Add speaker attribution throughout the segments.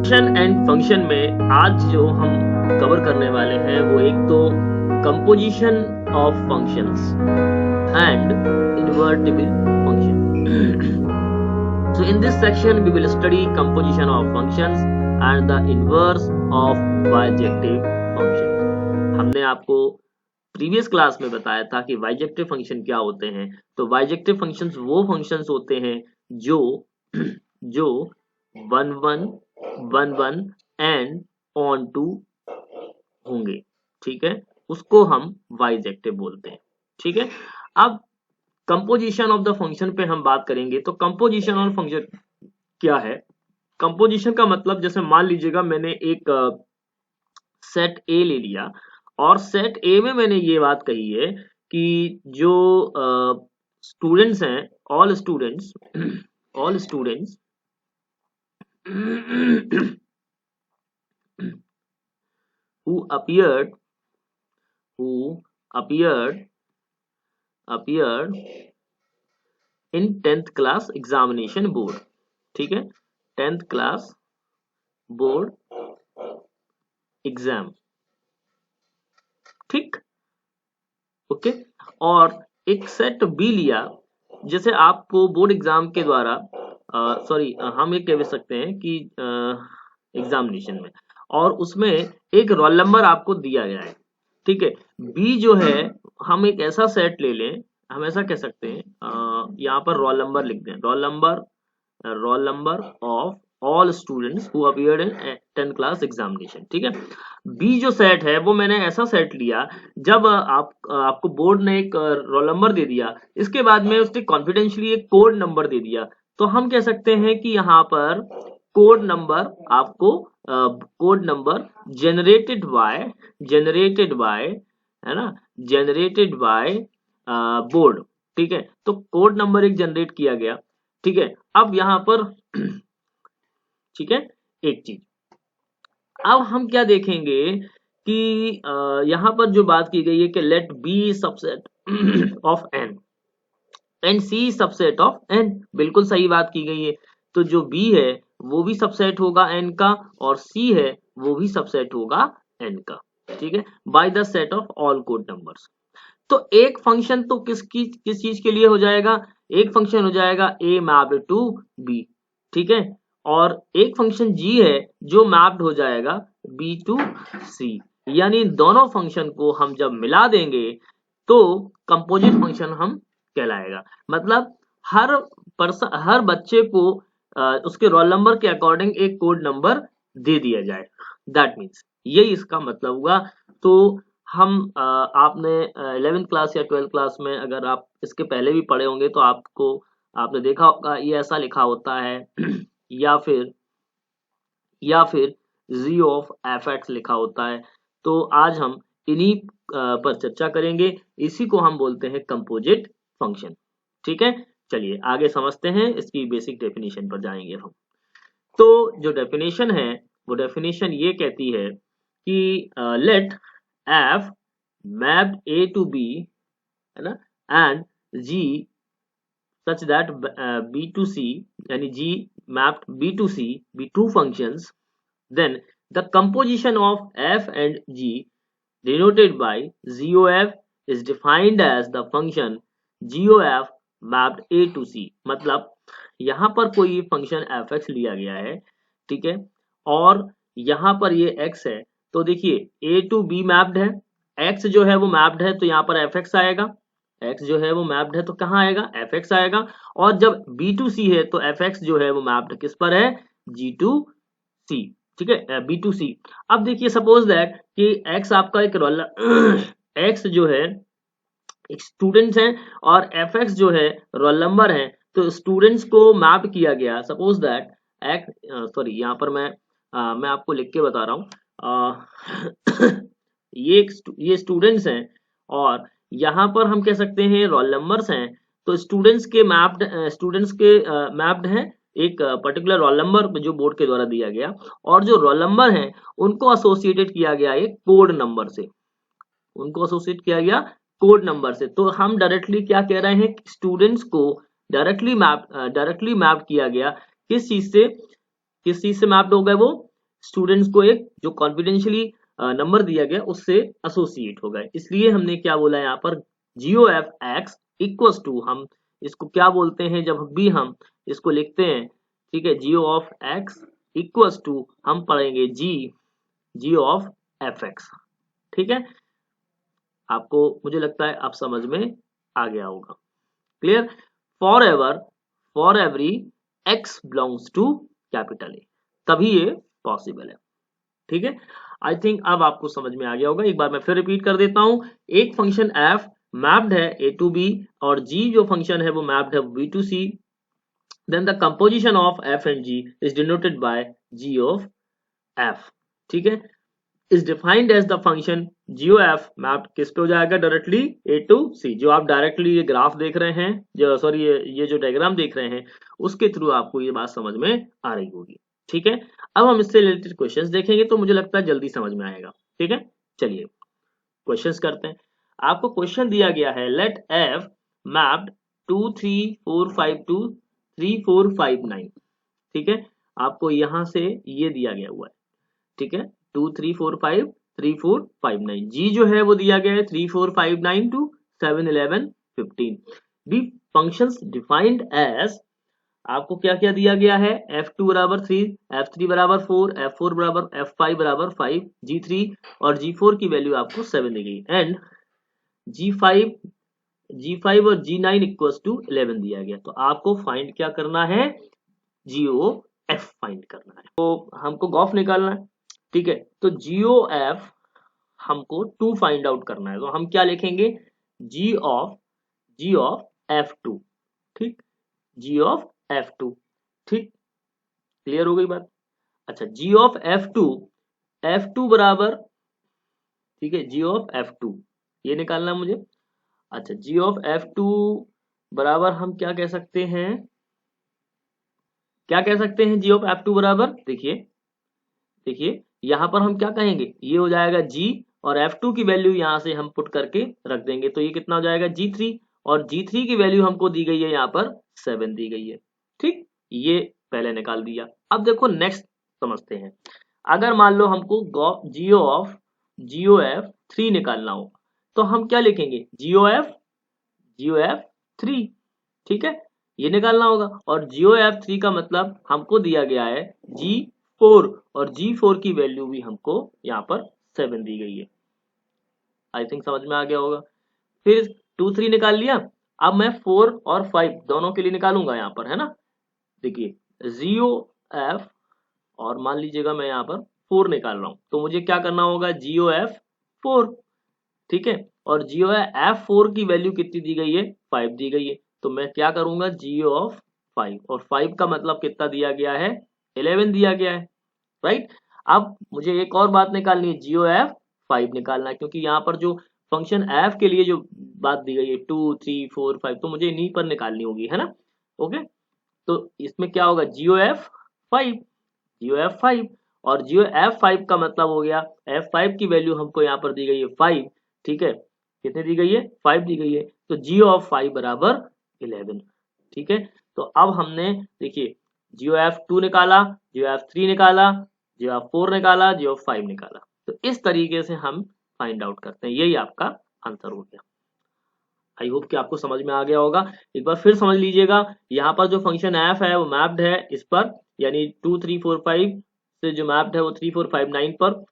Speaker 1: Function and function में आज जो हम कवर करने वाले हैं वो एक तो composition of functions and invertible function. So in this section we will study composition of functions and the inverse of bijective functions. हमने आपको प्रीवियस क्लास में बताया था कि बाइजेक्टिव फंक्शन क्या होते हैं. तो बाइजेक्टिव फंक्शंस वो फंक्शंस होते हैं जो 1 1 1 1 एंड ऑन टू होंगे. ठीक है, उसको हम बाइजेक्टिव बोलते हैं. ठीक है, अब कंपोजिशन ऑफ द फंक्शन पे हम बात करेंगे. तो कंपोजिशन ऑफ फंक्शन क्या है? कंपोजिशन का मतलब, जैसे मान लीजिएगा मैंने एक सेट ए ले लिया और सेट ए में मैंने ये बात कही है कि जो स्टूडेंट्स हैं, all students who appeared in 10th class examination board. ठीक है, 10th class board एग्जाम. ठीक, ओके. और एक सेट बी लिया, जैसे आपको बोर्ड एग्जाम के द्वारा हम ये कह सकते हैं कि एग्जामिनेशन में, और उसमें एक रोल नंबर आपको दिया गया है. ठीक है, बी जो है हम एक ऐसा सेट ले लें, हम ऐसा कह सकते हैं, यहाँ पर रोल नंबर लिख दें, roll number of all students who appeared in 10th class examination. ठीक है, बी जो सेट है वो मैंने ऐसा सेट लिया, जब आपको बोर्ड ने एक रोल नंबर दे दिया, इसके बाद में उसने कॉन्फिडेंशियली एक कोड नंबर दे दिया, तो हम कह सकते हैं कि यहाँ पर कोड नंबर आपको code number generated by board. ठीक है, तो कोड नंबर एक जनरेट किया गया. ठीक है, अब यहाँ पर ठीक है, एक चीज अब हम क्या देखेंगे कि यहाँ पर जो बात की गई है कि let B subset of N and C subset of N. बिल्कुल सही बात की गई है. तो जो बी है वो भी सबसेट होगा एन का, और सी है वो भी सबसेट होगा एन का. ठीक है, by the set of all code numbers. तो एक फंक्शन तो किस चीज के लिए हो जाएगा? एक फंक्शन हो जाएगा ए मैप्ड टू बी. ठीक है, और एक फंक्शन जी है जो मैप्ड हो जाएगा बी टू सी. यानी दोनों फंक्शन को हम जब मिला देंगे तो कंपोजिट फंक्शन हम कहलाएगा. मतलब हर बच्चे को उसके रोल नंबर के अकॉर्डिंग एक कोड नंबर दे दिया जाए. दैट मीन्स यही इसका मतलब हुआ. तो हम आपने 11th क्लास या 12th क्लास में, अगर आप इसके पहले भी पढ़े होंगे तो आपने देखा होगा ये ऐसा लिखा होता है या फिर जी ऑफ एफ एक्स लिखा होता है. तो आज हम इन्हीं पर चर्चा करेंगे. इसी को हम बोलते हैं कंपोजिट फंक्शन. ठीक है, चलिए आगे समझते हैं. इसकी बेसिक डेफिनेशन पर जाएंगे हम. तो जो डेफिनेशन है वो डेफिनेशन ये कहती है कि let F mapped A to B, है ना, and G such that b to c यानी g mapped b to c be two functions, then the composition of f and g denoted by gof is defined as the function gof mapped a to c. मतलब यहाँ पर कोई function fx लिया गया है. ठीक है, और यहाँ पर ये x है. तो देखिए a to b मैप्ड है, x जो है वो मैप्ड है, तो यहाँ पर fx आएगा. x जो है वो मैप्ड है तो कहाँ आएगा? fx आएगा. और जब b to c है तो fx जो है वो मैप्ड किस पर है? g to c. ठीक है, b to c. अब देखिए सपोज दैट कि x आपका एक रोल x जो है एक स्टूडेंट्स हैं और fx जो है रोल नंबर है. तो स्टूडेंट्स को मैप किया गया. सपोज दैट यहाँ पर मैं आपको लिख के बता रहा हूँ. ये स्टूडेंट्स हैं और यहाँ पर हम कह सकते हैं रोल नंबर्स हैं. तो स्टूडेंट्स के मैप्ड हैं एक पर्टिकुलर रोल नंबर जो बोर्ड के द्वारा दिया गया, और जो रोल नंबर हैं उनको एसोसिएटेड किया गया एक कोड नंबर से. तो हम डायरेक्टली क्या कह रहे हैं? स्टूडेंट्स को डायरेक्टली मैप किया गया. किस चीज से मैप्ड हो गए? वो स्टूडेंट्स को एक जो कॉन्फिडेंशियली नंबर दिया गया उससे एसोसिएट होगा, इसलिए हमने क्या बोला यहाँ पर GOF x इक्वल्स टू, हम इसको क्या बोलते हैं जब भी हम इसको लिखते हैं, ठीक है, GOF x इक्वल्स टू हम पढ़ेंगे GOF fx, ठीक है। आपको मुझे लगता है आप समझ में आ गया होगा, clear. For every x belongs to capital A, तभी ये पॉसिबल है, ठीक है। आई थिंक अब आपको समझ में आ गया होगा। एक बार मैं फिर रिपीट कर देता हूं, एक फंक्शन f मैप्ड है a टू b और g जो फंक्शन है वो मैप्ड है b to c, then the composition of f and g is denoted by g of f, ठीक है, is defined as the function GOF mapped किस पे हो जाएगा, डायरेक्टली A to C। जो आप डायरेक्टली ये ग्राफ देख रहे हैं, जो सॉरी ये जो डायग्राम देख रहे हैं उसके थ्रू आपको ये बात समझ में आ रही होगी, ठीक है। अब हम इससे रिलेटेड क्वेश्चंस देखेंगे तो मुझे लगता है जल्दी समझ में आएगा, ठीक है। चलिए क्वेश्चंस करते हैं। आपको क्वेश्चन दिया गया है, लेट F मैप्ड 2 3 4 5 2 3 4 5 9, ठीक है, आपको यहां से ये दिया गया हुआ है, ठीक है, 2 3 4 5 3 4 5 9, जी जो है वो दिया गया है 3 4 5 9 to 7 11 15। Be functions defined as, आपको क्या क्या दिया गया है, f2 बराबर 3, f3 बराबर 4, f4 बराबर f5 बराबर 5, g3 और g4 की वैल्यू आपको 7 दी गई, एंड g5 और g9 इक्वल्स टू 11 दिया गया। तो आपको फाइंड क्या करना है, GOF फाइंड करना है, तो हमको गॉफ निकालना है, ठीक है। तो GOF हमको 2 फाइंड आउट करना है, तो हम क्या लिखेंगे, G ऑफ F2, ठीक, G ऑफ F2, ठीक, क्लियर हो गई बात। अच्छा, G ऑफ F2 बराबर, ठीक है, G ऑफ F2 ये निकालना है मुझे। अच्छा, G ऑफ F2 बराबर हम क्या कह सकते हैं, G ऑफ F2 बराबर, देखिए यहां पर हम क्या कहेंगे, ये हो जाएगा G और F2 की वैल्यू यहां से हम पुट करके रख देंगे, तो ये कितना हो जाएगा G3, और G3 की वैल्यू हमको दी गई है यहाँ पर 7 दी गई है, ठीक, ये पहले निकाल दिया। अब देखो नेक्स्ट समझते हैं, अगर मान लो हमको GOF 3 निकालना हो तो हम क्या लिखेंगे, GOF 3, ठीक है, ये निकालना होगा। और GOF 3 का मतलब हमको दिया गया है G4 और G4 की वैल्यू भी हमको यहाँ पर 7 दी गई है, आई थिंक समझ में आ गया होगा। फिर 2 3 निकाल लिया, अब मैं 4 और 5 दोनों के लिए निकालूंगा यहाँ पर, है ना, देखिए GOF और मान लीजिएगा मैं यहाँ पर 4 निकाल रहा हूँ, तो मुझे क्या करना होगा, GOF 4, ठीक है, और GOF 4 की वैल्यू कितनी दी गई है, 5 दी गई है, तो मैं क्या करूंगा, GOF 5, और 5 का मतलब कितना दिया गया है, 11 दिया गया है, राइट। अब मुझे एक और बात निकालनी है, GOF 5 निकालना है, क्योंकि यहाँ पर जो फंक्शन f के लिए जो बात दी गई है 2 3 4 5, तो मुझे इन्हीं पर निकालनी होगी, है ना, ओके। तो इसमें क्या होगा, GOF 5, और GOF 5 का मतलब हो गया, F5 की वैल्यू हमको यहाँ पर दी गई है 5, ठीक है, कितने दी गई है, 5 दी गई है, तो GOF 5 बराबर 11, ठीक है। तो अब हमने देखिए GOF 2 निकाला, GOF 3 निकाला, GOF 4 निकाला, GOF 5 निकाला, तो इस तरीके से हम फाइंड आउट करते हैं, यही आपका आंसर हो गया। आई होप कि आपको समझ में आ गया होगा। एक बार फिर समझ लीजिएगा, यहाँ पर जो फंक्शन f है वो मैप्ड है इस पर, यानी 2 3 4 5 से जो मैप्ड है वो 3 4 5 9 पर,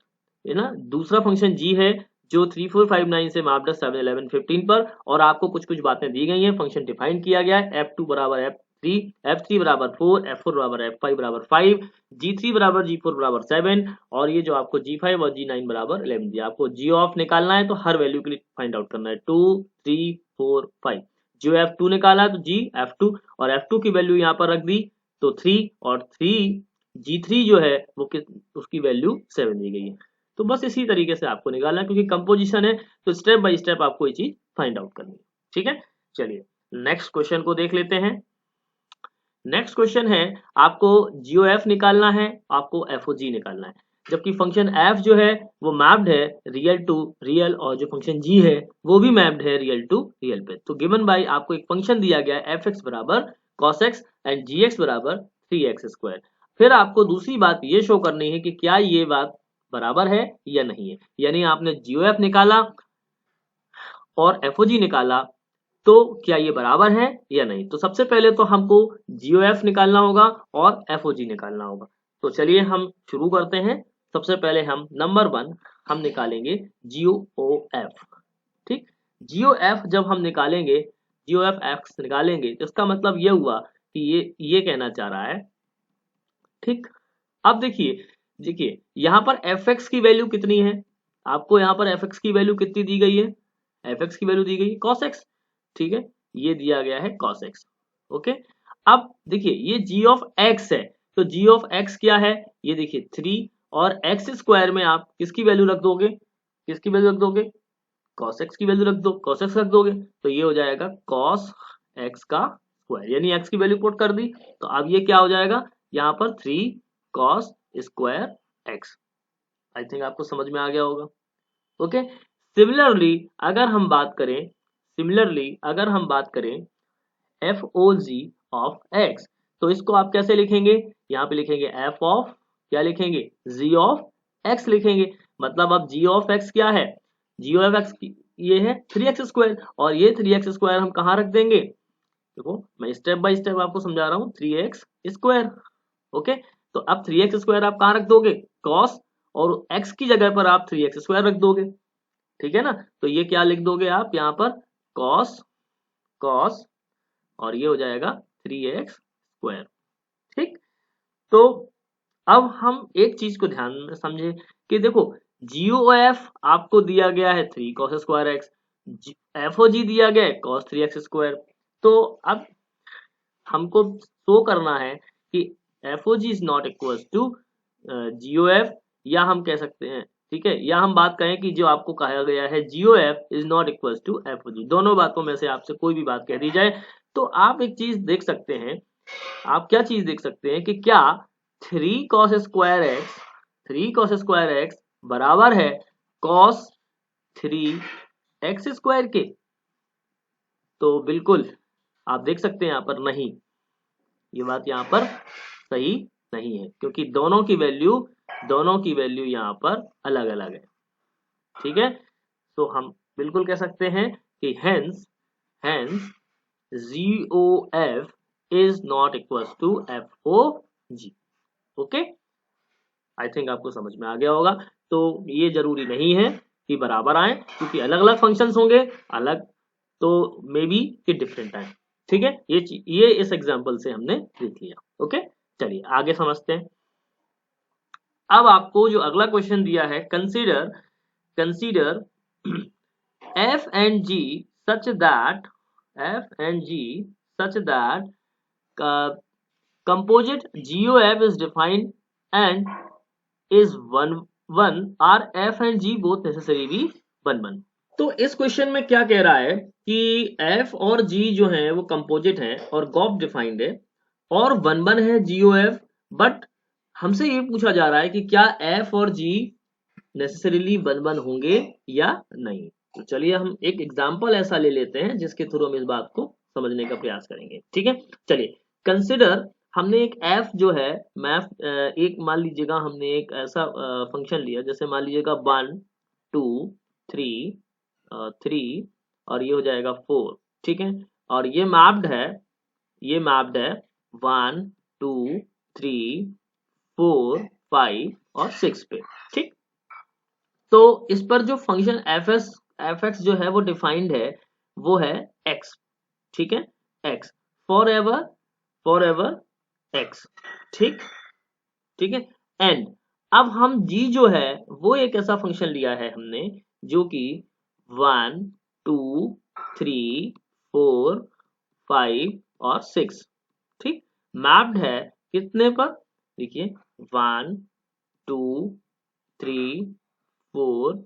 Speaker 1: है ना। दूसरा फंक्शन g है जो 3 4 5 9 से मैप्ड है 7 11 15 पर, और आपको कुछ बातें दी गई हैं, फंक्शन डिफाइन किया गया है, f2 बराबर f3, f3 बराबर 4, f4 बराबर f5 बराबर 5, g3 बराबर g4 बराबर 7, और ये जो आपको g5 और g9 बराबर 11 दिया। आपको g ऑफ निकालना है तो हर वैल्यू के लिए फाइंड आउट करना है, 2 3 4 5, जो f2 निकाला तो g f2, और f2 की वैल्यू यहाँ पर रख दी तो 3, और 3 g3 जो है वो उसकी वैल्यू 7 दी गई है। तो बस इसी तरीके से आपको निकालना है, क्योंकि कंपोजिशन है तो स्टेप बाय स्टेप आपको ये चीज फाइंड आउट करनी है, ठीक है। चलिए नेक्स्ट क्वेश्चन को देख लेते हैं। नेक्स्ट क्वेश्चन है, आपको GOF निकालना है, आपको FOG निकालना है, जबकि फंक्शन f जो है वो मैप्ड है रियल टू रियल, और जो फंक्शन g है वो भी मैप्ड है रियल टू रियल पे। तो गिवन बाय आपको एक फंक्शन दिया गया है fx बराबर cos x एंड gx बराबर 3x स्क्वायर। फिर आपको दूसरी बात ये शो करनी है कि क्या ये बात बराबर है या नहीं है, यानी आपने GOF निकाला और FOG निकाला तो क्या ये बराबर है या नहीं। तो सबसे पहले तो हमको GOF निकालना होगा और FOG निकालना होगा। तो चलिए हम शुरू करते हैं। सबसे पहले हम नंबर 1 हम निकालेंगे GOF। ठीक, GOF जब हम निकालेंगे, GOF X निकालेंगे तो इसका मतलब ये हुआ कि ये कहना चाह रहा है। ठीक, अब देखिए यहाँ पर fx की वैल्यू कितनी है, आपको यहाँ पर fx की वैल्यू कितनी दी गई है, fx की वैल्यू दी गई है cos x। ठीक है, ये दिया गया है cos x। ओके, अब देखिए ये g ऑफ x है, तो g ऑफ x क्या है, ये देखिए 3 और x स्क्वायर में आप किसकी वैल्यू रख दोगे, किसकी वैल्यू रख दोगे, cos x की वैल्यू रख दो, cos x रख दोगे तो ये हो जाएगा cos x का स्क्वायर, यानी x की वैल्यू पुट कर दी। तो अब ये क्या हो जाएगा, यहाँ पर 3 cos square x। I think आपको समझ में आ गया होगा। ओके, सिमिलरली अगर हम बात करें FOG ऑफ x, तो इसको आप कैसे लिखेंगे, यहाँ पे लिखेंगे f ऑफ, क्या लिखेंगे, g ऑफ x लिखेंगे। मतलब अब g ऑफ x क्या है, g ऑफ x ये है 3x स्क्वायर, और ये 3x स्क्वायर हम कहाँ रख देंगे, देखो मैं स्टेप बाय स्टेप आपको समझा रहा हूँ, 3x स्क्वायर। ओके, तो अब 3x स्क्वायर आप कहाँ रख दोगे, cos, और x की जगह पर आप 3x स्क्वायर रख दोगे। ठीक है ना, तो ये क्या लिख दोगे आप यहाँ पर cos और ये हो जाएगा 3x स्क्वायर। ठीक, तो अब हम एक चीज को ध्यान में समझे कि देखो GOF आपको दिया गया है 3 cos स्क्वायर x, FOG दिया गया है cos 3x स्क्वायर। तो अब हमको शो करना है कि FOG is not equal to GOF, या हम कह सकते हैं, ठीक है, या हम बात कहें कि जो आपको कहा गया है GOF is not equal to FOG, दोनों बातों में से आपसे कोई भी बात कह दी जाए तो आप एक चीज देख सकते हैं, आप क्या चीज देख सकते हैं कि क्या 3 cos स्क्वायर x बराबर है cos 3x स्क्वायर के। तो बिल्कुल आप देख सकते हैं यहाँ पर नहीं, ये बात यहाँ पर सही नहीं है, क्योंकि दोनों की वैल्यू यहाँ पर अलग अलग है। ठीक है, तो हम बिल्कुल कह सकते हैं कि hence GOF is not equals to FOG। Okay, I think आपको समझ में आ गया होगा। तो ये जरूरी नहीं है कि बराबर आए, क्योंकि अलग अलग फंक्शंस होंगे, अलग तो मे बी कि डिफरेंट आए। ठीक है, ये इस एग्जांपल से हमने देख लिया। ओके, चलिए आगे समझते हैं। अब आपको जो अगला क्वेश्चन दिया है, consider f and g such that composite GOF is defined and is 1 are f and g both necessary be 1 तो इस क्वेश्चन में क्या कह रहा है कि f और g जो है वो कंपोजिट है और गॉफ डिफाइंड है और 1 है GOF, बट हमसे ये पूछा जा रहा है कि क्या f और g नेसेसरीली 1 होंगे या नहीं। तो चलिए हम एक एग्जांपल ऐसा ले लेते हैं जिसके थ्रू हम इस बात को समझने का प्रयास करेंगे। ठीक है, चलिए कंसिडर, हमने एक f जो है एक मान लीजिएगा हमने एक ऐसा फंक्शन लिया, जैसे मान लीजिएगा 1 2 3 3 और ये हो जाएगा 4। ठीक है, और ये मैप्ड है 1 2 3 4 5 और 6 पे। ठीक, तो इस पर जो फंक्शन fx जो है वो डिफाइंड है, वो है x। ठीक है, x फॉर एवर x। ठीक है, एंड अब हम g जो है वो एक ऐसा फंक्शन लिया है हमने जो कि 1 2 3 4 5 और 6, ठीक, मैप्ड है कितने पर, देखिए 1 2 3 4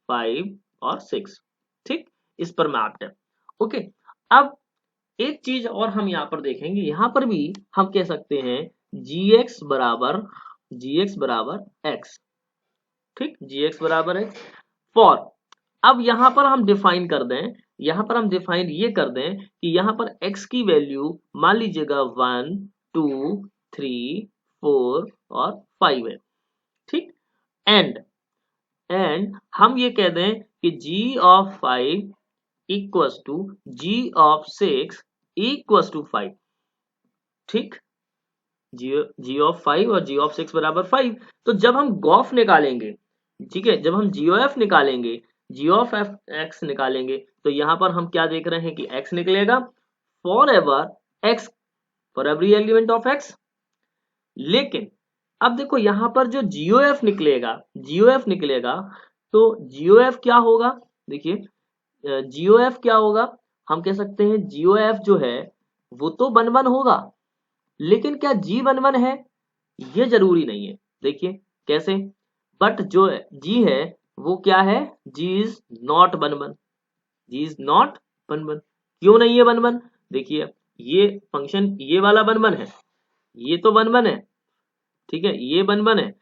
Speaker 1: 5 और 6, ठीक, इस पर मैप्ड है। ओके, अब एक चीज और हम यहाँ पर देखेंगे, यहाँ पर भी हम कह सकते हैं gx बराबर x। ठीक, gx बराबर x फॉर, अब यहाँ पर हम डिफाइन कर दें, यहाँ पर हम डिफाइन ये कर दें कि यहाँ पर x की वैल्यू मान लीजिएगा 1 2 3 4 और 5 है, ठीक। एंड हम ये कह दें कि g of 5 equals to g of 6 equals to 5, ठीक। जी ऑफ 5 और जी ऑफ 6 बराबर 5। तो जब हम गॉफ निकालेंगे, ठीक है, जब हम जीओएफ निकालेंगे, जी ऑफ एफ एक्स निकालेंगे, तो यहाँ पर हम क्या देख रहे हैं कि x निकलेगा for ever x, for every element of x। लेकिन अब देखो यहाँ पर जो जीओएफ निकलेगा, जीओएफ निकलेगा, तो जीओएफ क्या होगा, देखिए जीओएफ क्या होगा, हम कह सकते हैं जीओएफ जो है वो तो 1 1 होगा, लेकिन क्या जी 1 1 है, ये जरूरी नहीं है। देखिए कैसे, बट जो जी है वो क्या है, G is not 1 1, G is not 1 1। क्यों नहीं है 1 1, देखिए ये फंक्शन ये वाला 1 1 है, ये तो 1 1 है, ठीक है, ये 1 1 है,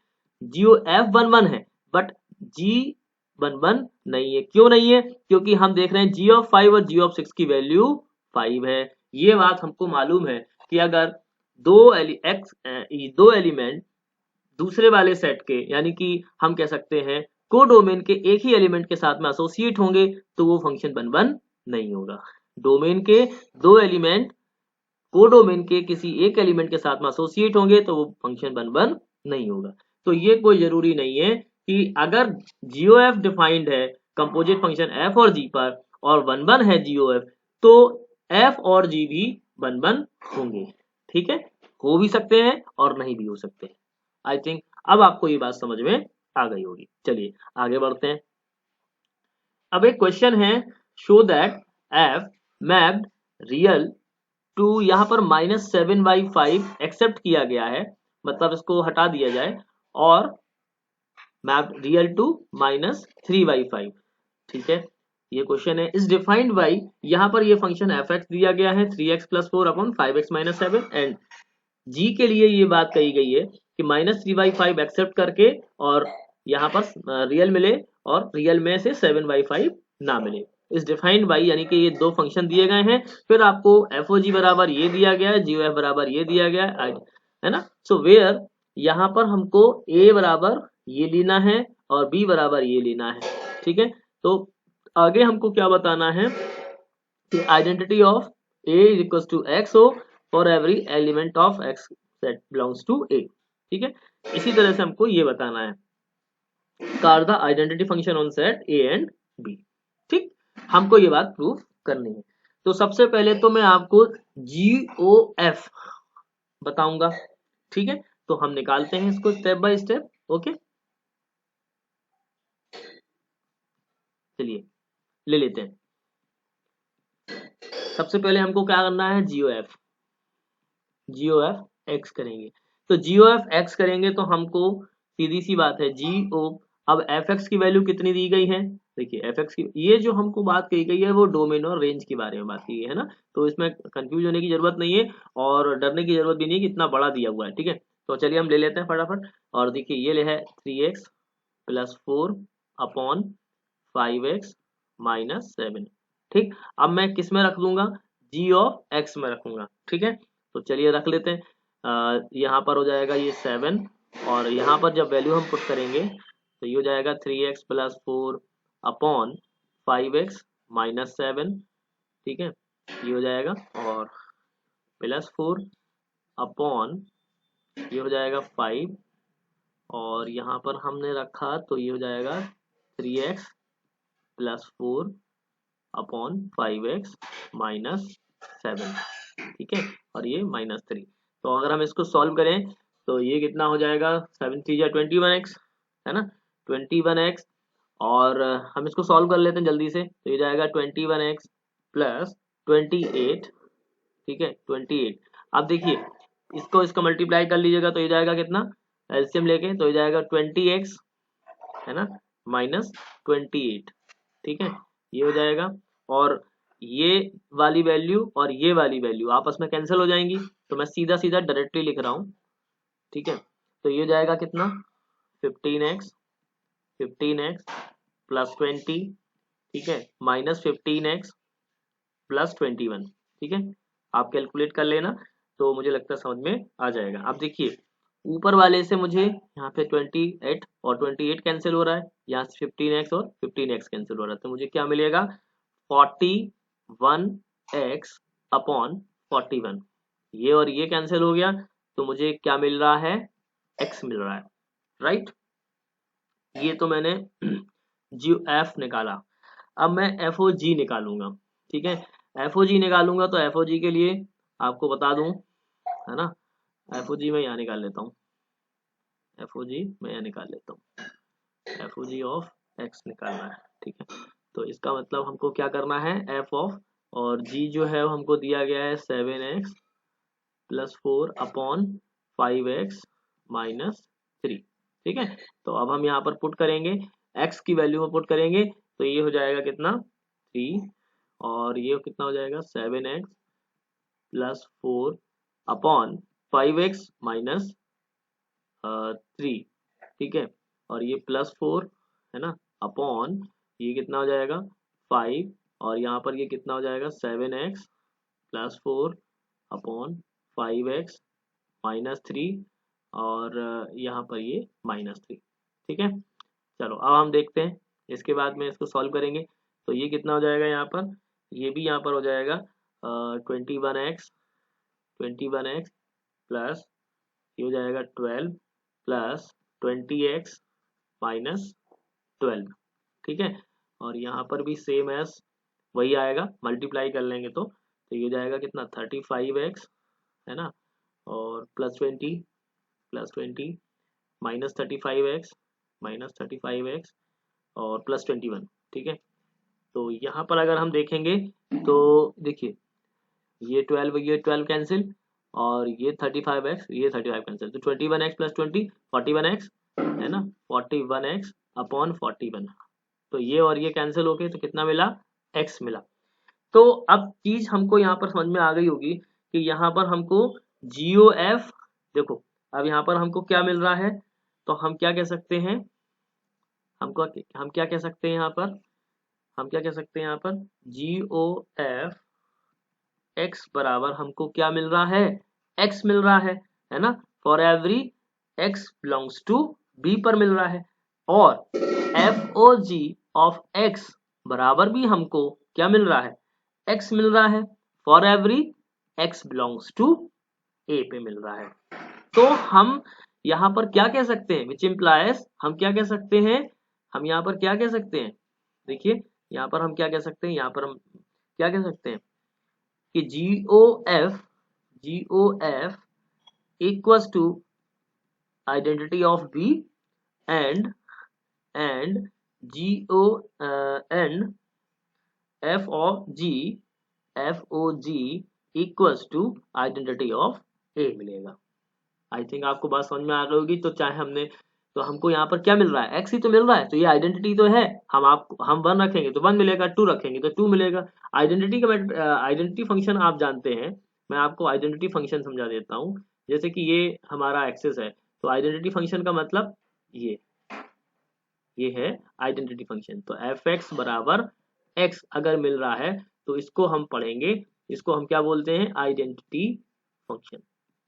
Speaker 1: जीओ एफ 1 1 है, बट जी 1 1 नहीं है। क्यों नहीं है, क्योंकि हम देख रहे हैं जी ऑफ 5 और जी ऑफ 6 की वैल्यू 5 है। ये बात हमको मालूम है कि अगर दो एलिमेंट दूसरे वाले सेट के, यानी कि हम कह सकते हैं कोडोमेन के एक ही एलिमेंट के साथ में एसोसिएट होंगे, तो वो फंक्शन 1 1 नहीं होगा। डोमेन के दो एलिमेंट कोडोमेन के किसी एक एलिमेंट के साथ में एसोसिएट होंगे, तो वो फंक्शन 1 1 नहीं होगा। तो ये कोई जरूरी नहीं है कि अगर जीओएफ डिफाइंड है कंपोजिट फंक्शन एफ और जी पर और 1 1 है जीओएफ, तो एफ और जी भी 1 1 होंगे, ठीक है। हो भी सकते हैं और नहीं भी हो सकते हैं। आई थिंक अब आपको ये बात समझ में आ गई होगी। चलिए आगे बढ़ते हैं। अब एक क्वेश्चन है, show that F mapped real to, यहाँ पर -7/5 एक्सेप्ट किया गया है, मतलब इसको हटा दिया जाए, और मैप्ड रियल टू -3/5, ठीक है। ये क्वेश्चन है, इज डिफाइंड बाई, यहाँ पर ये फंक्शन एफ एक्स दिया गया है 3x + 4 अपॉन 5x - 7, एंड जी के लिए ये बात कही गई है कि -3/5 एक्सेप्ट करके और यहाँ पर रियल मिले और रियल में से 7/5 ना मिले। इस डिफाइंड बाई यानी कि ये दो फंक्शन दिए गए हैं, फिर आपको एफ ओ जी बराबर ये दिया गया है, जी ओ एफ बराबर ये दिया गया है ना। सो वेयर यहाँ पर हमको ए बराबर ये लेना है और बी बराबर ये लेना है, ठीक है। तो आगे हमको क्या बताना है कि identity of A is equal to X हो for every element of X that belongs to A, ठीक है। इसी तरह से हमको ये बताना है कार the identity function on set A and B, ठीक। हमको ये बात प्रूव करनी है। तो सबसे पहले तो मैं आपको GOF बताऊंगा, ठीक है। तो हम निकालते हैं इसको स्टेप बाय स्टेप, ओके। चलिए ले लेते हैं। सबसे पहले हमको क्या करना है, GOF एक्स करेंगे। तो GOF एक्स करेंगे तो हमको सीधी सी बात है GO, अब एफ एक्स की वैल्यू कितनी दी गई है, देखिए एफ एक्स की, ये जो हमको बात कही गई है वो डोमेन और रेंज के बारे में बात की गई है ना, तो इसमें कंफ्यूज होने की जरूरत नहीं है और डरने की जरूरत भी नहीं कि इतना बड़ा दिया हुआ है, ठीक है। तो चलिए हम ले लेते हैं फटाफट, और देखिए ये है 3x + 4 अपॉन 5x - 7, ठीक। अब मैं किस में रख दूंगा, जी ऑफ एक्स में रखूंगा, ठीक है। तो चलिए रख लेते हैं, यहाँ पर हो जाएगा ये 7, और यहाँ पर जब वैल्यू हम पुट करेंगे तो ये हो जाएगा 3x + 4 अपॉन 5x - 7, ठीक है, ये हो जाएगा, और +4 अपॉन ये हो जाएगा 5, और यहाँ पर हमने रखा तो ये हो जाएगा 3x + 4 अपॉन 5x - 7, ठीक है, और ये -3। तो अगर हम इसको सॉल्व करें तो ये कितना हो जाएगा, 7 3 जा 21x, है ना, 21x, और हम इसको सॉल्व कर लेते हैं जल्दी से, तो ये जाएगा 21x + 28, ठीक है, 28। अब देखिए इसको इसको मल्टीप्लाई कर लीजिएगा तो ये जाएगा कितना, एलसीएम लेके, तो ये जाएगा 20x, है ना, -28, ठीक है, ये हो जाएगा, और ये वाली वैल्यू और ये वाली वैल्यू आपस में कैंसिल हो जाएंगी, तो मैं सीधा सीधा डायरेक्टली लिख रहा हूँ, ठीक है। तो ये हो जाएगा कितना, 15x + 20, ठीक है, -15x + 21, ठीक है। आप कैलकुलेट कर लेना, तो मुझे लगता है समझ में आ जाएगा। अब देखिए ऊपर वाले से मुझे यहाँ पे 28 और 28 कैंसिल हो रहा है, यहाँ से 15x और 15x कैंसिल हो रहा है, तो मुझे क्या मिलेगा 41x अपॉन 41। ये और ये कैंसिल हो गया, तो मुझे क्या मिल रहा है, x मिल रहा है, राइट। ये तो मैंने जी एफ निकाला। अब मैं एफ ओ जी निकालूंगा, ठीक है। एफ ओ जी निकालूंगा तो एफ ओ जी के लिए आपको बता दूं, है ना, एफ ओ जी मैं यहाँ निकाल लेता हूँ, एफ ओ जी मैं यहाँ निकाल लेता हूँ, F O G of X निकालना है, ठीक है। तो इसका मतलब हमको क्या करना है, एफ ऑफ, और जी जो है हमको दिया गया है 7x plus 4 upon 5x minus 3, ठीक है। तो अब हम यहाँ पर पुट करेंगे, x की वैल्यू में पुट करेंगे, तो ये हो जाएगा कितना 3, और ये कितना हो जाएगा 7x plus 4 upon 5x minus 3, ठीक है। और ये प्लस 4 है ना, अपॉन ये कितना हो जाएगा 5, और यहाँ पर ये कितना हो जाएगा 7x plus 4 upon 5x minus 3, और यहाँ पर ये माइनस 3, ठीक है। चलो अब हम देखते हैं, इसके बाद में इसको सॉल्व करेंगे, तो ये कितना हो जाएगा यहाँ पर, ये भी यहाँ पर हो जाएगा 21x प्लस ये हो जाएगा 12 प्लस 20x माइनस 12, ठीक है। और यहाँ पर भी सेम एस वही आएगा, मल्टीप्लाई कर लेंगे तो ये हो जाएगा कितना 35x, है ना, और प्लस 20 माइनस 35x और प्लस 21, ठीक है। तो यहाँ पर अगर हम देखेंगे तो देखिए ये 12 कैंसिल, और ये 35x ये 35 कैंसिल, तो 21x प्लस 20 41x, है ना, 41x अपॉन 41, तो ये और ये कैंसिल हो गए, तो कितना मिला x मिला। तो अब चीज हमको यहाँ पर समझ में आ गई होगी कि यहाँ पर हमको GOF, देखो अब यहाँ पर हमको क्या मिल रहा है, तो हम क्या कह सकते हैं, हम क्या कह सकते हैं यहाँ पर, हम क्या कह सकते हैं यहाँ पर GOF x बराबर हमको क्या मिल रहा है, x मिल रहा है ना, for every x belongs to b पर मिल रहा है, और FOG ऑफ x बराबर भी हमको क्या मिल रहा है, x मिल रहा है, for every x belongs to a पे मिल रहा है। तो हम यहाँ पर क्या कह सकते हैं, विच इम्प्लाइज, हम क्या कह सकते हैं, हम यहाँ पर क्या कह सकते हैं, देखिए यहाँ पर हम क्या कह सकते हैं, यहाँ पर हम क्या कह सकते हैं कि GOF equals to identity of B and FOG equals to identity of A मिलेगा। आई थिंक आपको बात समझ में आ गई होगी। तो चाहे हमने, तो हमको यहाँ पर क्या मिल रहा है, x ही तो मिल रहा है, तो ये आइडेंटिटी तो है, हम 1 रखेंगे तो 1 मिलेगा, 2 रखेंगे तो 2 मिलेगा। आइडेंटिटी का आइडेंटिटी फंक्शन आप जानते हैं, मैं आपको आइडेंटिटी फंक्शन समझा देता हूँ। जैसे कि ये हमारा एक्सेस है, तो आइडेंटिटी फंक्शन का मतलब ये है आइडेंटिटी फंक्शन। तो fx बराबर x अगर मिल रहा है तो इसको हम पढ़ेंगे, इसको हम क्या बोलते हैं, आइडेंटिटी फंक्शन,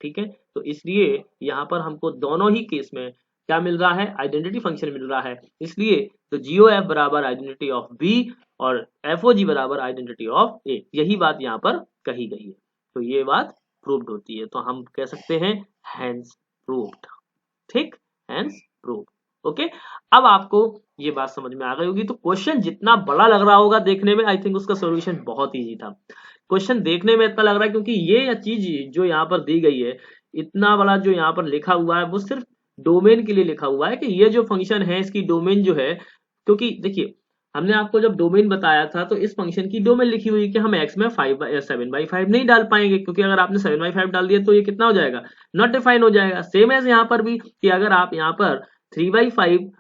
Speaker 1: ठीक है। तो इसलिए यहाँ पर हमको दोनों ही केस में क्या मिल रहा है, आइडेंटिटी फंक्शन मिल रहा है, इसलिए तो GOF बराबर आइडेंटिटी ऑफ B और FOG बराबर आइडेंटिटी ऑफ A, यही बात यहाँ पर कही गई है। तो ये बात प्रूव्ड होती है, तो हम कह सकते हैं हैंस प्रूव्ड, ठीक, हैंस प्रूव्ड, ओके। अब आपको ये बात समझ में आ गई होगी। तो क्वेश्चन जितना बड़ा लग रहा होगा देखने में, आई थिंक उसका सॉल्यूशन बहुत इजी था। क्वेश्चन देखने में इतना लग रहा है क्योंकि ये चीज जो यहाँ पर दी गई है, इतना बड़ा जो यहाँ पर लिखा हुआ है, वो सिर्फ डोमेन के लिए लिखा हुआ है कि ये जो फंक्शन है इसकी डोमेन जो है, क्योंकि देखिए हमने आपको जब डोमेन बताया था तो इस फंक्शन की डोमेन लिखी हुई है कि हम x में 7/5 नहीं डाल पाएंगे, क्योंकि अगर आपने 7/5 डाल दिया तो ये कितना हो जाएगा, नॉट डिफाइन हो जाएगा। सेम एज यहाँ पर भी कि अगर आप यहाँ पर 3/5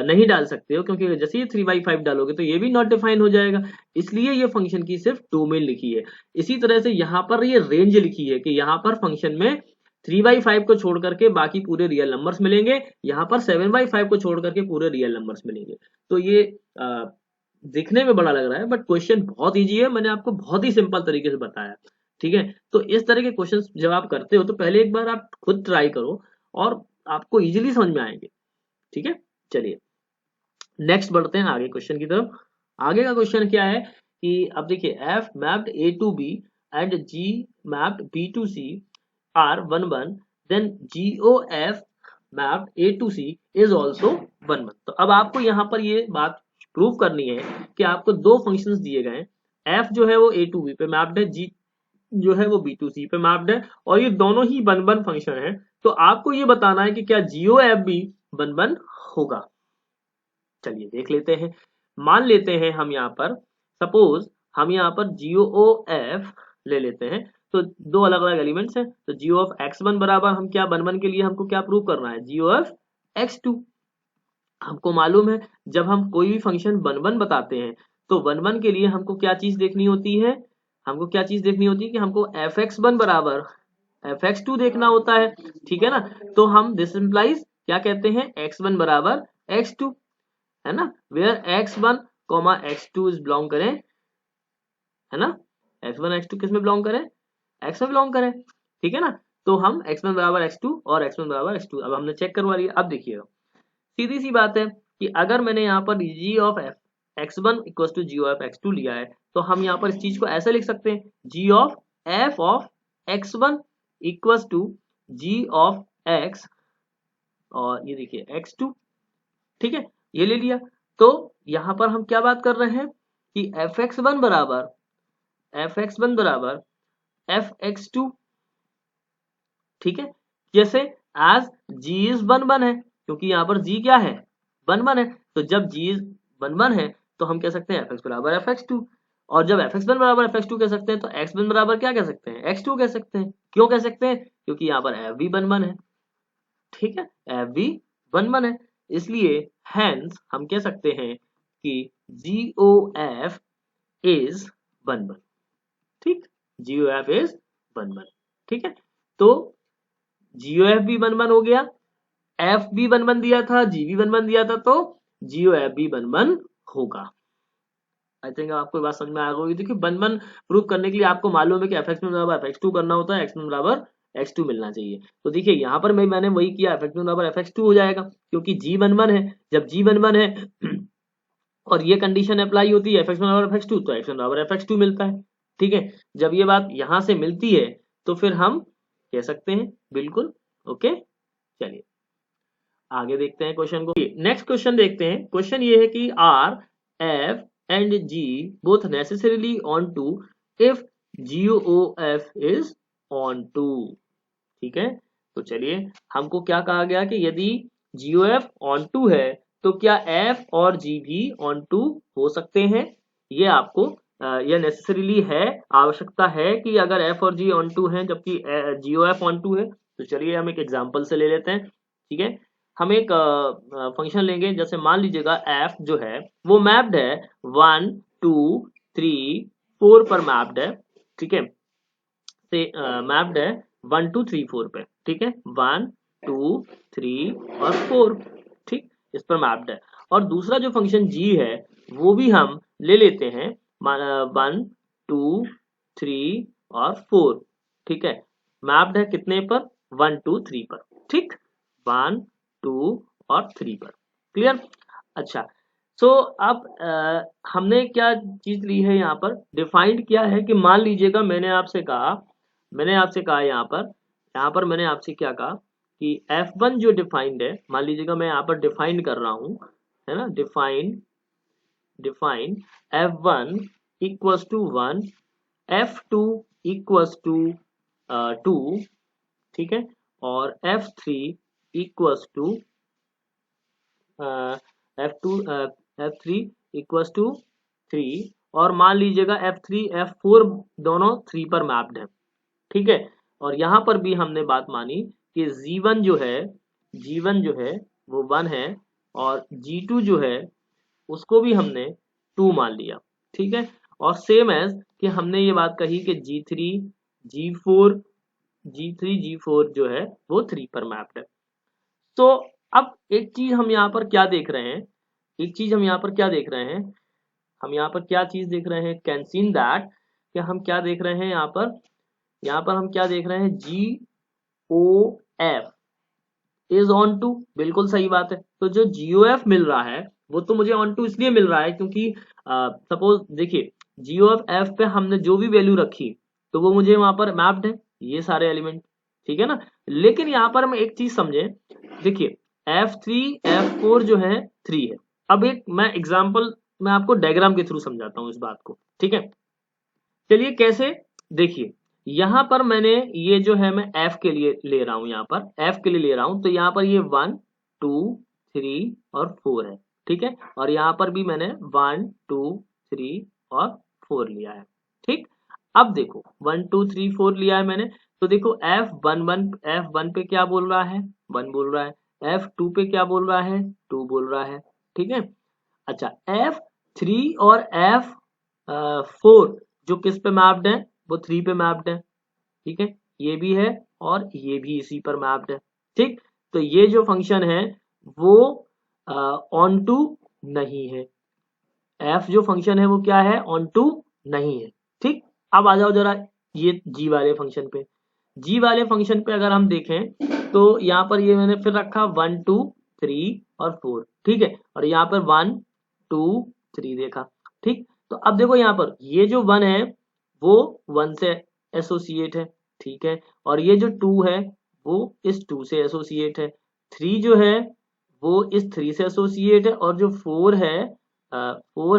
Speaker 1: नहीं डाल सकते हो, क्योंकि जैसे ये 3/5 डालोगे तो ये भी नॉट डिफाइन हो जाएगा, इसलिए ये फंक्शन की सिर्फ डोमेन लिखी है। इसी तरह से यहाँ पर ये रेंज लिखी है कि यहाँ पर फंक्शन में 3/5 को छोड़ करके बाकी पूरे रियल नंबर्स मिलेंगे, यहाँ पर 7/5 को छोड़ करके पूरे रियल नंबर्स मिलेंगे। तो ये दिखने में बड़ा लग रहा है, बट क्वेश्चन बहुत इजी है, मैंने आपको बहुत ही सिंपल तरीके से बताया, ठीक है। तो इस तरह के क्वेश्चन जब आप करते हो तो पहले एक बार आप खुद ट्राई करो, और आपको इजीली समझ में आएंगे। ठीक है, चलिए नेक्स्ट बढ़ते हैं आगे क्वेश्चन की तरफ। आगे का क्वेश्चन क्या है कि अब देखिए F mapped A to B and G mapped B to C are 1 1, then GOF mapped A to C is also 1 1। तो अब आपको यहाँ पर ये बात प्रूव करनी है कि आपको दो फंक्शंस दिए गए हैं, एफ जो है वो ए टू बी पे मैप्ड है, जी जो है वो बी टू सी पे मैप्ड है, और ये दोनों ही 1 1 फंक्शन है। तो आपको ये बताना है कि क्या GOF भी 1 1 होगा। चलिए देख लेते हैं। मान लेते हैं हम यहाँ पर, सपोज हम यहाँ पर GOF ले लेते हैं। तो दो अलग अलग एलिमेंट्स हैं, तो GOF x1 बराबर हम क्या 1 1 के लिए हमको क्या प्रूव करना है, GOF x2। हमको मालूम है जब हम कोई भी फंक्शन 1 1 बताते हैं तो 1 1 के लिए हमको क्या चीज देखनी होती है, हमको क्या चीज देखनी होती है कि हमको fx1 बराबर fx2 देखना होता है। ठीक है ना, तो हम दिस इंप्लाइज क्या कहते हैं, x1 बराबर x2, है ना, where x1 x2 is belong करें, है ना, x1 x2 किस में बिलोंग करें, x में बिलोंग करें। ठीक है ना, तो हम x1 बराबर x2 और x1 बराबर x2 अब हमने चेक करवा लिया। अब देखिएगा सीधी सी बात है कि अगर मैंने यहाँ पर g of x1 equal to g of x2 लिया है तो हम यहाँ पर इस चीज को ऐसे लिख सकते हैं, g of f of x1 equal to g of x और ये देखिए x2। ठीक है, ये ले लिया। तो यहाँ पर हम क्या बात कर रहे हैं कि fx1 बराबर fx2। ठीक है, जैसे एज g इज 1 1 है, क्योंकि यहाँ पर g क्या है 1 1 है, तो जब g इज 1 1 है तो हम कह सकते हैं fx बराबर fx2, और जब fx1 बराबर fx2 कह सकते हैं तो x1 बराबर क्या कह सकते हैं, x2 कह सकते हैं। क्यों कह सकते हैं, क्योंकि यहाँ पर f भी 1 1 है। ठीक है, f भी 1 1 है, इसलिए हेंस हम कह सकते हैं कि GOF इज 1 1। ठीक, GOF इज 1 1। ठीक है, तो GOF भी 1 1 हो गया, F भी 1 1 दिया था, G भी 1 1 दिया था, तो GOF भी 1 1 होगा। आई थिंक आपको बात समझ में आ गई। देखिए 1 1 प्रूव करने के लिए आपको मालूम है कि fx1 बराबर fx2 करना होता है, x1 बराबर x2 मिलना चाहिए। तो देखिए यहाँ पर मैंने वही किया, fx1 बराबर fx2 हो जाएगा क्योंकि g 1 1 है। जब g 1 1 है और ये कंडीशन अप्लाई होती है fx1 बराबर fx2 तो x1 बराबर fx2 मिलता है। ठीक है, जब ये बात यहाँ से मिलती है तो फिर हम कह सकते हैं बिल्कुल ओके। चलिए आगे देखते हैं क्वेश्चन को। नेक्स्ट क्वेश्चन देखते हैं। क्वेश्चन ये है कि are F and G both necessarily onto if GOF is onto. ठीक है, तो चलिए हमको क्या कहा गया कि यदि GOF ऑन टू है तो क्या F और G भी ऑन टू हो सकते हैं। ये आपको यह नेसेसरीली है, आवश्यकता है कि अगर F और G ऑन टू है जबकि GOF ऑन टू है। तो चलिए हम एक एग्जांपल से ले लेते हैं। ठीक है, हम एक फंक्शन लेंगे, जैसे मान लीजिएगा f जो है वो मैप्ड है 1 2 3 4 पर मैप्ड है। ठीक है, से मैप्ड है 1 2 3 4 पे। ठीक है, 1 2 3 और 4। ठीक, इस पर मैप्ड है। और दूसरा जो फंक्शन g है वो भी हम ले लेते हैं 1 2 3 और 4। ठीक है, मैप्ड है कितने पर, 1 2 3 पर। ठीक, 1 2 और 3 पर। क्लियर। अच्छा, सो अब हमने क्या चीज ली है यहाँ पर, डिफाइंड किया है कि मान लीजिएगा मैंने आपसे कहा यहाँ पर मैंने आपसे क्या कहा कि F1 जो डिफाइंड है, मान लीजिएगा मैं यहाँ पर डिफाइन कर रहा हूँ, है ना, define F1 equals to 1, F2 equals to 2। ठीक है, और F3 equals to F3 equals to 3, और मान लीजिएगा F3 F4 दोनों 3 पर मैप्ड है। ठीक है, और यहाँ पर भी हमने बात मानी कि G1 जो है वो 1 है, और G2 जो है उसको भी हमने 2 मान लिया। ठीक है, और सेम एज कि हमने ये बात कही कि G3 G4 जो है वो 3 पर मैप्ड है। तो अब एक चीज हम यहाँ पर क्या देख रहे हैं, हम यहाँ पर क्या चीज देख रहे हैं, कैन सीन दैट कि हम क्या देख रहे हैं यहाँ पर हम क्या देख रहे हैं, GOF इज ऑन टू, बिल्कुल सही बात है। तो जो GOF मिल रहा है वो तो मुझे ऑन टू इसलिए मिल रहा है क्योंकि सपोज देखिए GOF पे हमने जो भी वैल्यू रखी तो वो मुझे वहां पर मैप्ड है, ये सारे एलिमेंट, ठीक है ना। लेकिन यहाँ पर हम एक चीज समझे, देखिए F3 F4 जो है 3 है। अब एक मैं एग्जाम्पल मैं आपको डायग्राम के थ्रू समझाता हूँ इस बात को, ठीक है। चलिए कैसे, देखिए यहाँ पर मैंने ये जो है मैं F के लिए ले रहा हूँ, यहाँ पर F के लिए ले रहा हूँ, तो यहाँ पर ये 1 2 3 और 4 है, ठीक है। और यहाँ पर भी मैंने 1 2 3 और 4 लिया है, ठीक। अब देखो 1 2 3 4 लिया है मैंने, तो देखो F1 पे क्या बोल रहा है, 1 बोल रहा है। F2 पे क्या बोल रहा है, 2 बोल रहा है, ठीक है। अच्छा F3 और F4 जो किस पे मैप्ड है, वो 3 पे मैप्ड है, ठीक है। ये भी है और ये भी इसी पर मैप्ड है, ठीक। तो ये जो फंक्शन है वो ऑन टू नहीं है, F जो फंक्शन है वो क्या है, ऑन टू नहीं है, ठीक। अब आ जाओ जरा ये G वाले फंक्शन पे। G वाले फंक्शन पे अगर हम देखें तो यहाँ पर ये मैंने फिर रखा 1 2 3 और 4, ठीक है। और यहाँ पर 1 2 3 देखा, ठीक। तो अब देखो यहाँ पर ये जो 1 है वो 1 से एसोसिएट है, ठीक है। और ये जो 2 है वो इस 2 से एसोसिएट है, 3 जो है वो इस 3 से एसोसिएट है, और जो 4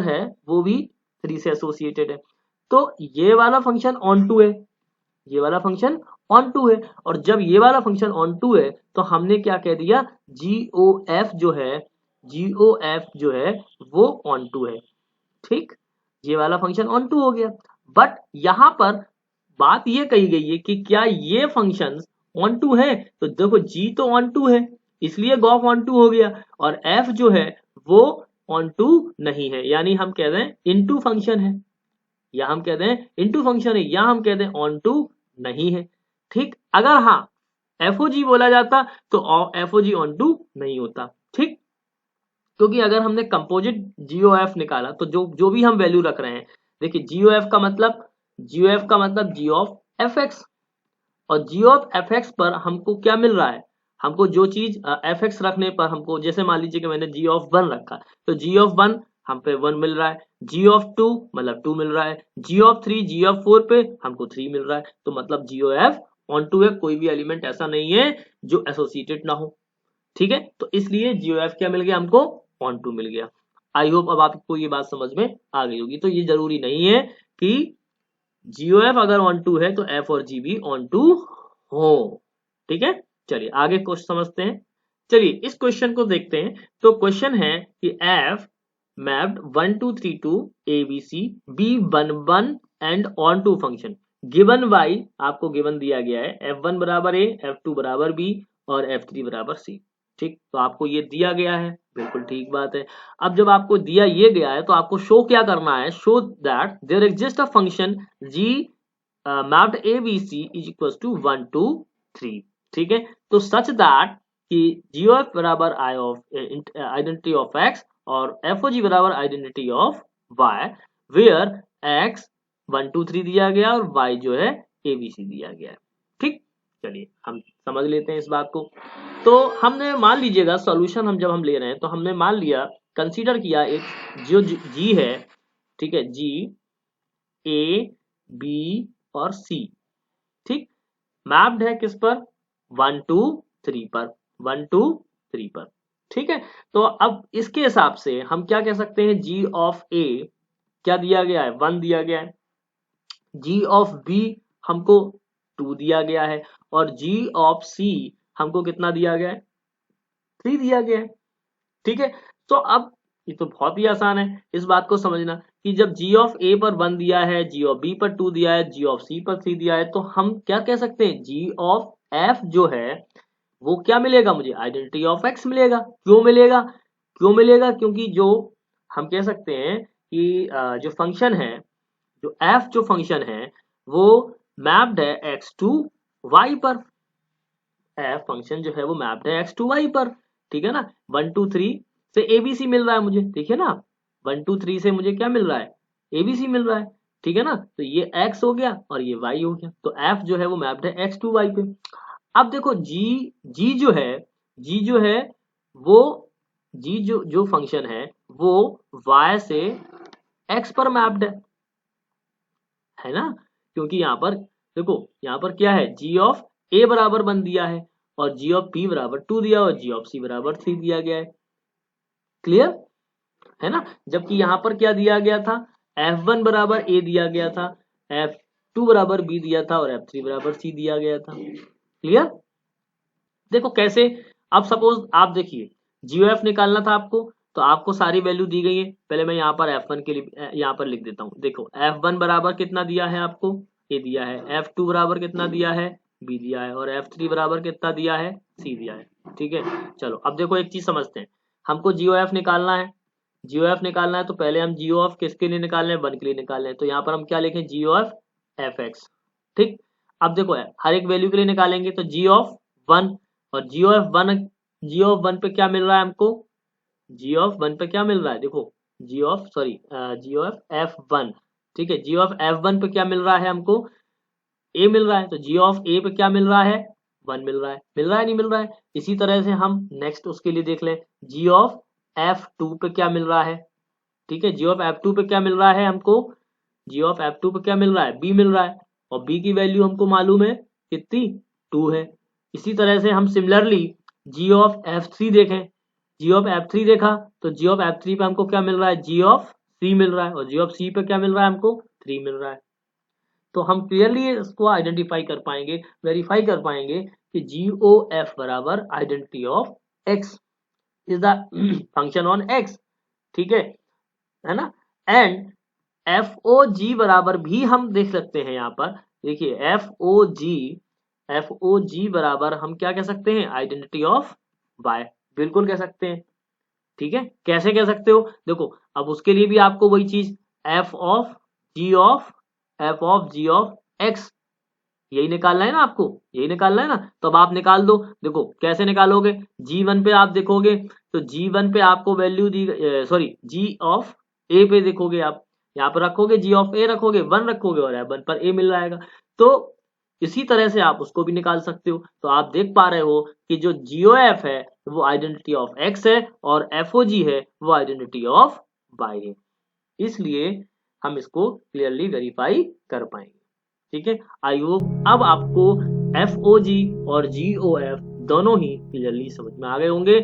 Speaker 1: है वो भी 3 से एसोसिएटेड है। तो ये वाला फंक्शन ऑन टू है, ये वाला फंक्शन ऑन टू है। और जब ये वाला फंक्शन ऑन टू है तो हमने क्या कह दिया, GOF जो है वो ऑन टू है, ठीक। ये वाला फंक्शन ऑन टू हो गया। बट यहाँ पर बात ये कही गई है कि क्या ये फंक्शन ऑन टू है, तो देखो G तो ऑन टू है इसलिए गॉफ ऑन टू हो गया, और F जो है वो ऑन टू नहीं है, यानी हम कह रहे हैं इनटू फंक्शन है, या हम कहते हैं इनटू फंक्शन है, या हम कहते हैं ऑन टू नहीं है, ठीक। अगर हाँ FOG बोला जाता तो FOG ऑन टू नहीं होता, ठीक। क्योंकि अगर हमने कंपोजिट GOF निकाला तो जो जो भी हम वैल्यू रख रहे हैं, देखिए GOF का मतलब G ऑफ fx, और G ऑफ fx पर हमको क्या मिल रहा है, हमको जो चीज fx रखने पर हमको, जैसे मान लीजिए कि मैंने G ऑफ 1 रखा तो G ऑफ 1 हम पे 1 मिल रहा है, G ऑफ 2 मतलब 2 मिल रहा है, G ऑफ 3 G ऑफ 4 पे हमको 3 मिल रहा है, तो मतलब GOF ऑन टू है, कोई भी एलिमेंट ऐसा नहीं है जो एसोसिएटेड ना हो, ठीक है। तो इसलिए GOF क्या मिल गया हमको, ऑन टू मिल गया। आई होप अब आपको ये बात समझ में आ गई होगी। तो ये जरूरी नहीं है कि GOF अगर ऑन टू है तो F और G भी ऑन टू हो, ठीक है। चलिए आगे क्वेश्चन समझते हैं। चलिए इस क्वेश्चन को देखते हैं। तो क्वेश्चन है कि F mapped 1 2 3 2 ABC B 1 1 and onto function given Y, आपको गिवन दिया गया है F1 बराबर A, F2 बराबर B और F3 बराबर C, ठीक। तो आपको ये दिया गया है, बिल्कुल ठीक बात है। अब जब आपको दिया ये गया है तो आपको शो क्या करना है, show that there exist a function G mapped ABC is equal to 1 2 3, ठीक है। तो सच दैट कि GOF बराबर I of identity of X और FOG बराबर identity of Y, where X 1 2 3 दिया गया और Y जो है ABC दिया गया है, ठीक। चलिए हम समझ लेते हैं इस बात को। तो हमने मान लीजिएगा सॉल्यूशन हम जब हम ले रहे हैं तो हमने मान लिया, कंसीडर किया एक जो G है, ठीक है, G A B और C, ठीक, मैप्ड है किस पर, 1 2 3 पर, 1 2 3 पर, ठीक है। तो अब इसके हिसाब से हम क्या कह सकते हैं, G ऑफ A क्या दिया गया है, 1 दिया गया है, G ऑफ B हमको 2 दिया गया है, और G ऑफ C हमको कितना दिया गया है, 3 दिया गया है, ठीक है। तो अब ये तो बहुत ही आसान है इस बात को समझना कि जब G ऑफ A पर 1 दिया है, G ऑफ B पर 2 दिया है, G ऑफ C पर 3 दिया है, तो हम क्या कह सकते हैं, G ऑफ F जो है वो क्या मिलेगा, मुझे आइडेंटिटी ऑफ X मिलेगा। क्यों मिलेगा, क्योंकि जो हम कह सकते हैं कि जो फंक्शन है, जो F जो फंक्शन है वो मैप्ड है X टू Y पर, F फंक्शन जो है वो मैप्ड है X टू Y पर, ठीक है ना। 1 2 3 से ABC मिल रहा है मुझे, देखिए ना 1 2 3 से मुझे क्या मिल रहा है, ABC मिल रहा है, ठीक है ना। तो ये X हो गया और ये Y हो गया, तो F जो है वो मैप्ड है X टू Y पे। अब देखो G जो है जी जो है वो जी जो फंक्शन है वो y से x पर मैप्ड है ना, क्योंकि यहाँ पर देखो यहाँ पर क्या है, g ऑफ a बराबर 1 दिया है और g ऑफ b बराबर 2 दिया और g ऑफ c बराबर 3 दिया गया है। क्लियर है ना, जबकि यहाँ पर क्या दिया गया था, f1 बराबर a दिया गया था, f2 बराबर b दिया था और f3 बराबर c दिया गया था। क्लियर, देखो कैसे, अब सपोज आप देखिए GOF निकालना था आपको, तो आपको सारी वैल्यू दी गई है। पहले मैं यहाँ पर F1 के लिए यहाँ पर लिख देता हूँ। देखो F1 बराबर कितना दिया है आपको, A दिया है, F2 बराबर कितना दिया है, B दिया है और F3 बराबर कितना दिया है, C दिया है। ठीक है, चलो अब देखो एक चीज समझते हैं, हमको GOF निकालना है। GOF निकालना है तो पहले हम GOF किसके लिए निकाल रहे हैं, 1 के लिए निकाल रहे हैं, तो यहाँ पर हम क्या लिखें, GOF fx। ठीक, अब देखो हर एक वैल्यू के लिए निकालेंगे तो G(1) और G(1) पे क्या मिल रहा है हमको, G(1) पे क्या मिल रहा है, देखो G(F1), ठीक है, G(F1) पे क्या मिल रहा है हमको, A मिल रहा है, तो G(A) पे क्या मिल रहा है, 1 मिल रहा है, मिल रहा है नहीं मिल रहा है। इसी तरह से हम नेक्स्ट उसके लिए देख लें, G(F2) पे क्या मिल रहा है, ठीक है, G(F2) पे क्या मिल रहा है हमको, G(F2) पे क्या मिल रहा है, B मिल रहा है और B की वैल्यू हमको मालूम है कितनी, 2 है। इसी तरह से हम सिमिलरली G(F3) देखें, G(F3) देखा तो G(F3) पे हमको क्या मिल रहा है, G(C) मिल रहा है और G(C) पे क्या मिल रहा है हमको, 3 मिल रहा है। तो हम क्लियरली इसको आइडेंटिफाई कर पाएंगे, वेरीफाई कर पाएंगे कि GOF बराबर identity of X is the function on X। ठीक है ना, एंड FOG बराबर भी हम देख सकते हैं, यहाँ पर देखिए FOG बराबर हम क्या कह सकते हैं, आइडेंटिटी ऑफ Y, बिल्कुल कह सकते हैं। ठीक है, कैसे कह सकते हो, देखो अब उसके लिए भी आपको वही चीज f of g of x यही निकालना है ना, आपको यही निकालना है ना, तो अब आप निकाल दो। देखो कैसे निकालोगे, G1 पे आप देखोगे तो G1 पे आपको value the, sorry G of A पे देखोगे, आप यहाँ पर रखोगे G ऑफ A रखोगे, 1 रखोगे और 1 पर A मिल जाएगा। तो इसी तरह से आप उसको भी निकाल सकते हो। तो आप देख पा रहे हो कि जो GOF है वो आइडेंटिटी ऑफ X है और FOG है वो आइडेंटिटी ऑफ Y है, इसलिए हम इसको क्लियरली वेरीफाई कर पाएंगे। ठीक है, आई होप अब आपको FOG और GOF दोनों ही क्लियरली समझ में आ गए होंगे।